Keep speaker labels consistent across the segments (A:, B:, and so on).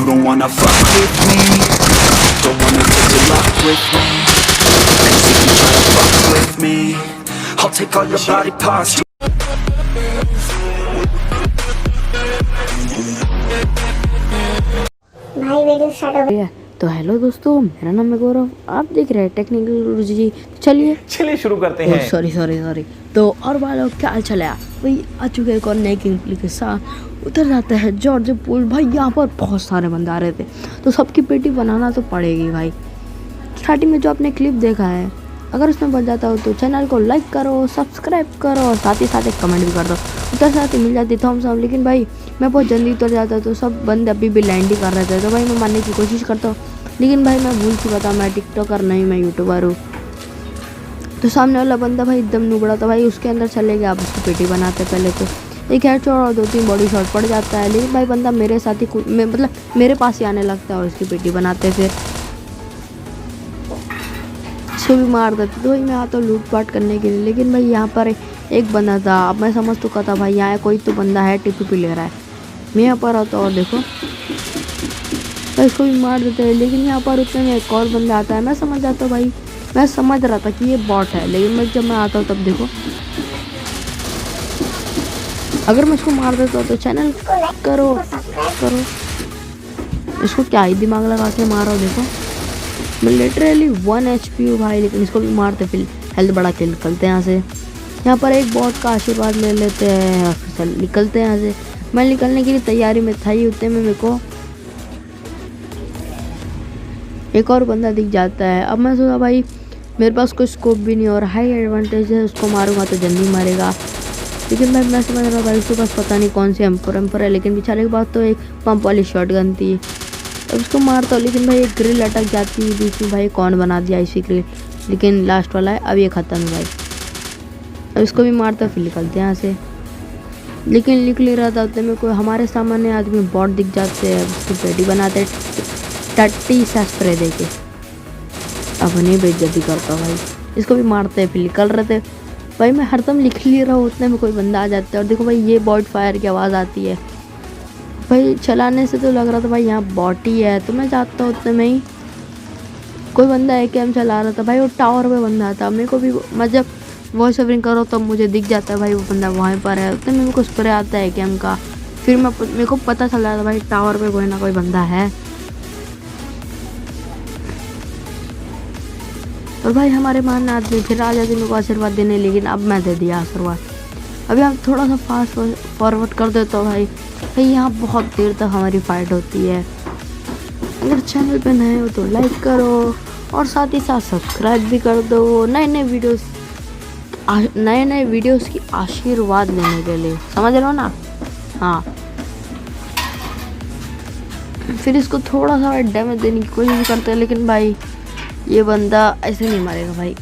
A: You don't wanna fuck with me, don't wanna take your luck with me. Cause if you try to fuck with me, I'll take all your body parts.
B: भाई video start हो गया।
C: तो hello दोस्तों, मेरा नाम है गौरव, आप देख रहे हैं टेक्निकल गुरुजी जी। चलिए
D: शुरू करते हैं।
C: सॉरी। तो और वालों क्या हाल चल है भाई, आ चुके एक और नए गेम प्ले के साथ। उतर जाता है जॉर्ज पूल। भाई यहाँ पर बहुत सारे बंदे आ रहे थे तो सबकी पेटी बनाना तो पड़ेगी भाई। स्टार्टिंग में जो आपने क्लिप देखा है, अगर उसमें बन जाता हो तो चैनल को लाइक करो, सब्सक्राइब करो और साथ ही साथ एक कमेंट भी कर दो। उधर साथ ही मिल जाती थम्स अप। लेकिन भाई मैं बहुत जल्दी उतर जाता तो सब बंदे अभी भी लैंड ही कर रहे थे, तो भाई मैं मानने की कोशिश करता हूँ। लेकिन भाई मैं भूल चुका था, मैं टिकटॉकर नहीं, मैं यूट्यूबर हूँ। तो सामने वाला बंदा भाई एकदम नुबड़ा था भाई, उसके अंदर चले गया। आप उसकी पेटी बनाते पहले तो एक हेड शॉट और 2-3 बॉडी शॉट पड़ जाता है। लेकिन भाई बंदा मेरे साथ ही मतलब मेरे पास ही आने लगता है और उसकी पेटी बनाते फिर इसको भी मार देते। तो भाई मैं आता हूँ लूट पाट करने के लिए। लेकिन भाई यहाँ पर एक बंदा था, अब मैं समझ चुका था भाई यहाँ कोई तो बंदा है टिपी ले रहा है। मैं यहाँ पर आता हूँ और देखो तो इसको भी मार देते हैं। लेकिन यहाँ पर उतने में एक और बंदा आता है, मैं समझ जाता हूँ भाई, मैं समझ रहा था कि ये बॉट है। लेकिन जब मैं आता हूँ तब देखो, अगर मैं इसको मार देता हूँ तो चैनल करो। इसको क्या ही दिमाग लगा के मारा हो, देखो मैं लिटरली 1 HP हूँ भाई। लेकिन इसको भी मारते फिर हेल्थ बड़ा के निकलते हैं यहाँ से। यहाँ पर एक बॉट का आशीर्वाद ले लेते हैं और फिर निकलते हैं यहाँ से। मैं निकलने की तैयारी में था ही, उतने में मेरे को एक और बंदा दिख जाता है। अब मैं सोचा भाई मेरे पास कोई स्कोप भी नहीं और हाई एडवांटेज है, उसको मारूंगा तो जल्दी मारेगा। लेकिन मैं समझ रहा भाई उसके पास पता नहीं कौन सी एम्पर है। लेकिन बेचारे के पास तो एक पंप वाली शॉटगन थी। अब उसको मारता हूँ लेकिन भाई एक ग्रिल अटक जाती है बीच में। भाई कौन बना दिया इसी ग्रिल, लेकिन लास्ट वाला है, अब ये ख़त्म है भाई। अब इसको भी मारता फिर निकलते हैं यहाँ से। लेकिन निकल ही रहा था उतने में कोई हमारे सामने आदमी बॉट दिख जाते हैं, उसकी पेटी बनाते टट्टी सा स्प्रे दे के। अब नहीं बेइज्जती करता भाई, इसको भी मारते हैं फिर निकल रहे थे। भाई मैं हरदम लिख ले रहा हूँ, उतने में कोई बंदा आ जाता है और देखो भाई ये बॉट फायर की आवाज़ आती है। भाई चलाने से तो लग रहा था भाई यहाँ बॉट ही है, तो मैं जाता हूँ उतने में ही कोई बंदा है कैम चला रहा था भाई, वो टावर पे बंदा था। मेरे को भी मैं जब वॉइस ओवरिंग करो तब मुझे दिख जाता है भाई वो बंदा वहाँ पर है। उतने में मेरे को स्प्रे आता है कैम का, फिर मेरे को पता चल रहा था भाई टावर पे कोई ना कोई बंदा है। और भाई हमारे मान आदमी फिर आ जाते मेरे को आशीर्वाद देने, लेकिन अब मैं दे दिया आशीर्वाद। अभी हम थोड़ा सा फास्ट फॉरवर्ड कर देता हूँ भाई यहाँ बहुत देर तक हमारी फाइट होती है। अगर चैनल पे नए हो तो लाइक करो और साथ ही साथ सब्सक्राइब भी कर दो नए नए वीडियोस की आशीर्वाद लेने के लिए, समझ रहे हो ना। हाँ फिर इसको थोड़ा सा डैमेज देने की कोशिश करते हैं, लेकिन भाई ये बंदा ऐसे नहीं मारेगा भाई।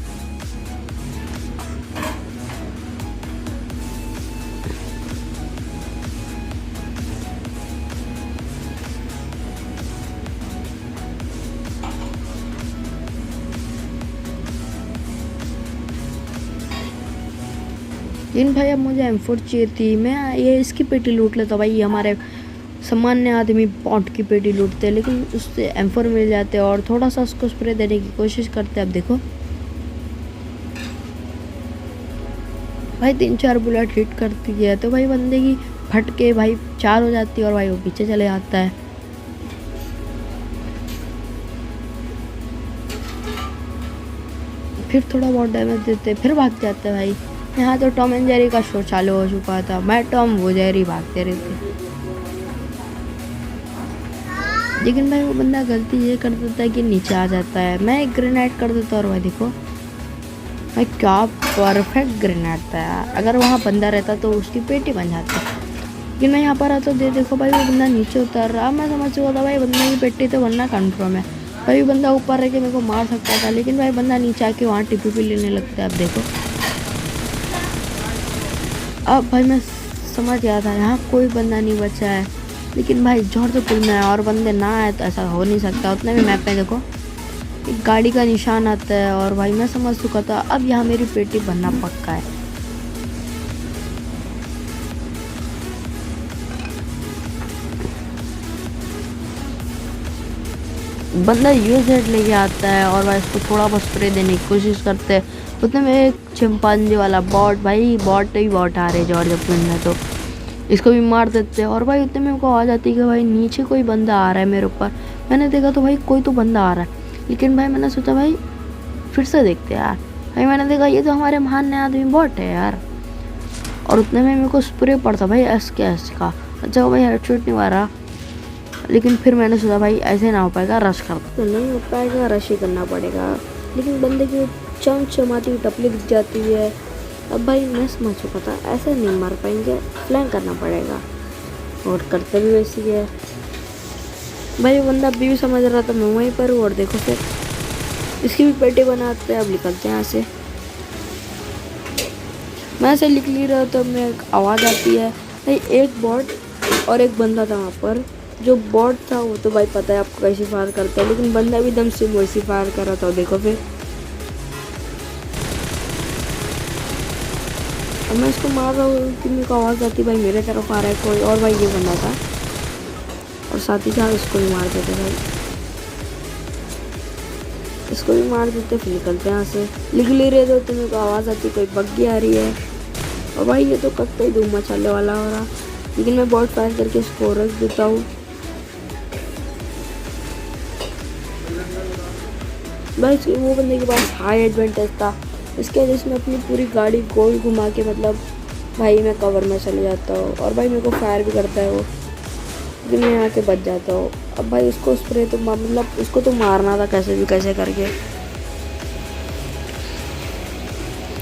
C: लेकिन भाई अब मुझे M4 चाहिए थी, मैं ये इसकी पेटी लूट लेता भाई। हमारे सामान्य आदमी बॉट की पेटी लूटते हैं, लेकिन उससे M4 मिल जाते हैं और थोड़ा सा उसको स्प्रे देने की कोशिश करते हैं। अब देखो भाई 3-4 बुलेट हिट करती है तो भाई बंदे की फट के भाई 4 हो जाती है और भाई वो पीछे चले जाता है। फिर थोड़ा बहुत डैमेज देते फिर भाग जाते हैं भाई। यहाँ तो टॉम एंड जेरी का शो चालू हो चुका था, मैं टॉम वो जेरी भागते रहते। लेकिन भाई वो बंदा गलती ये कर देता है कि नीचे आ जाता है, मैं एक ग्रेनेड कर देता और भाई देखो भाई क्या परफेक्ट ग्रेनेड था। अगर वहाँ बंदा रहता तो उसकी पेटी बन जाती। लेकिन मैं यहाँ पर आता तो देखो भाई वो बंदा नीचे उतर रहा, मैं समझ चुका था भाई बंदे की पेटी तो बनना कन्फर्म है। भाई बंदा ऊपर रह के मेरे को मार सकता था, लेकिन भाई बंदा नीचे आके वहाँ टिपी लेने लगता है। अब देखो अब भाई मैं समझ गया था यहाँ कोई बंदा नहीं बचा है। लेकिन भाई जॉर्ज पुल में है और बंदे ना आए तो ऐसा हो नहीं सकता। उतने में मैप पे देखो एक गाड़ी का निशान आता है और भाई मैं समझ चुका था अब यहाँ मेरी पेटी बनना पक्का है। बंदा यूजेड लेके आता है और भाई इसको थोड़ा बहुत स्प्रे देने की कोशिश करते हैं। उतने में एक चिंपांजी वाला बॉट, भाई बॉट ही बॉट आ रहे जॉर्ज अपने में, तो इसको भी मार देते हैं। और भाई उतने में को आ जाती है कि भाई नीचे कोई बंदा आ रहा है मेरे ऊपर। मैंने देखा तो भाई कोई तो बंदा आ रहा है, लेकिन भाई मैंने सोचा भाई फिर से देखते यार। भाई मैंने देखा ये तो हमारे महान नया आदमी बॉट है यार। और उतने में मेरे को स्प्रे पड़ता भाई एस का। अच्छा भाई हेडशॉट नहीं मारा, लेकिन फिर मैंने सोचा भाई ऐसे ना हो पाएगा, रश कर तो नहीं हो पाएगा, रश ही करना पड़ेगा। लेकिन बंदे की चमचमाती हुई टपली दिख जाती है। अब भाई मैं समझ चुका था ऐसे नहीं मार पाएंगे, फ्लैंक करना पड़ेगा, और करते भी वैसी है। भाई बंदा अभी भी समझ रहा था मैं वहीं पर हूँ, और देखो फिर इसकी भी पेटी बनाते हैं। अब निकलते हैं यहाँ से। मैं ऐसे निकल रहा था, मैं एक आवाज़ आती है भाई, एक बॉट और एक बंदा था वहाँ पर। जो बॉट था वो तो भाई पता है आपको कैसे फायर करता है, लेकिन बंदा भी दम से वैसे फायर कर रहा था। देखो फिर अब मैं इसको मार रहा हूँ कि मेरे को आवाज़ आती भाई मेरे तरफ आ रहा है कोई, और भाई ये बंदा था, और साथ ही साथ इसको भी मार देते भाई, इसको भी मार देते। फिर निकलते हैं यहाँ से। निकल ही रहे थे तो मेरे को आवाज़ आती कोई बग्गी आ रही है, और भाई ये तो कब ही धूम मचाने वाला हो रहा। लेकिन मैं बॉट फायर करके इसको रख देता हूँ। भाई वो बंदे के पास हाई एडवांटेज था, इसके वजह से मैं अपनी पूरी गाड़ी गोल घुमा के मतलब भाई मैं कवर में चले जाता हूँ, और भाई मेरे को फायर भी करता है वो, लेकिन मैं यहाँ के बच जाता हूँ। अब भाई उसको स्प्रे तो मतलब उसको तो मारना था कैसे भी कैसे करके।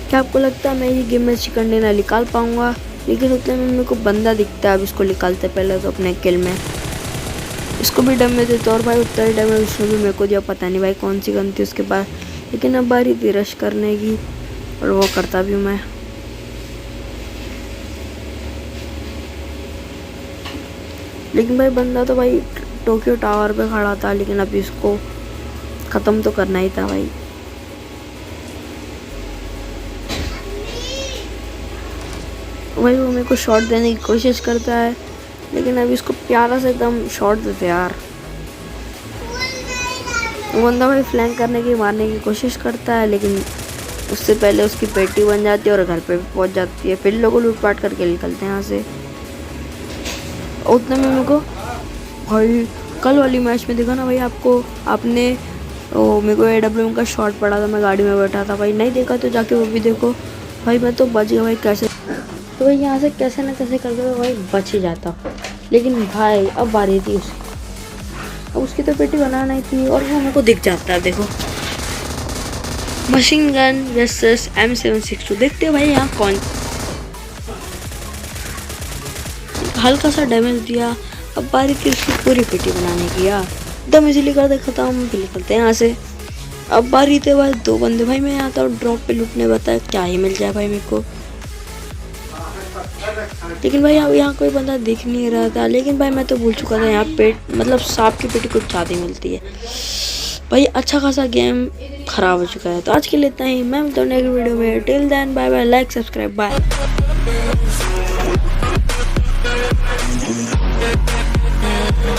C: क्या आपको लगता है मैं ये गेम में चिकन डिनर निकाल पाऊँगा? लेकिन उतने में मेरे को बंदा दिखता है। अब इसको निकालते पहले तो अपने किल में इसको भी डैमेज देता, और भाई उतना ही डैमेज उसने भी मेरे को दिया। पता नहीं भाई कौन सी गन थी उसके पास, लेकिन अब बारी थी रश करने की, और वो करता भी हूँ मैं। लेकिन भाई बंदा तो भाई टोक्यो टावर पे खड़ा था, लेकिन अभी इसको ख़त्म तो करना ही था भाई। भाई वो मेरे को शॉट देने की कोशिश करता है, लेकिन अभी इसको प्यारा से एकदम शॉट देते यार। वो बंदा भाई फ्लैंक करने की मारने की कोशिश करता है, लेकिन उससे पहले उसकी पेटी बन जाती है और घर पे भी पहुंच जाती है। फिर लोगों लूटपाट करके निकलते हैं यहाँ से। उतने में मेरे को भाई कल वाली मैच में देखा ना भाई आपको, आपने वो मेरे को AWM का शॉट पड़ा था, मैं गाड़ी में बैठा था भाई, नहीं देखा तो जाके वो भी देखो भाई। मैं तो बच गया भाई कैसे, तो भाई यहाँ से कैसे ना कैसे करके भाई बच ही जाता। लेकिन भाई अब बारी थी उसकी, अब उसकी तो पेटी बनाना ही थी, और वो मेरे को दिख जाता है। देखो मशीन गन वर्सेस M762, देखते हो भाई यहाँ कौन। हल्का सा डैमेज दिया। अब बारी थी उसकी पूरी पेटी बनाने की यार, एकदम इजीली कर दे खत्म। फिर निकलते हैं यहाँ से। अब बारी थे भाई दो बंदे, भाई मैं आता हूँ ड्रॉप पे लूटने, बताया क्या ही मिल जाए भाई मेरे को। लेकिन भाई अब यहाँ कोई बंदा दिख नहीं रहा था, लेकिन भाई मैं तो भूल चुका था यहाँ पेट मतलब सांप की पेटी कुछ ज़्यादा मिलती है भाई। अच्छा खासा गेम खराब हो चुका है। तो आज के लिए इतना ही, मैं मिलता हूँ नेक्स्ट वीडियो में। Till then bye bye, like subscribe bye.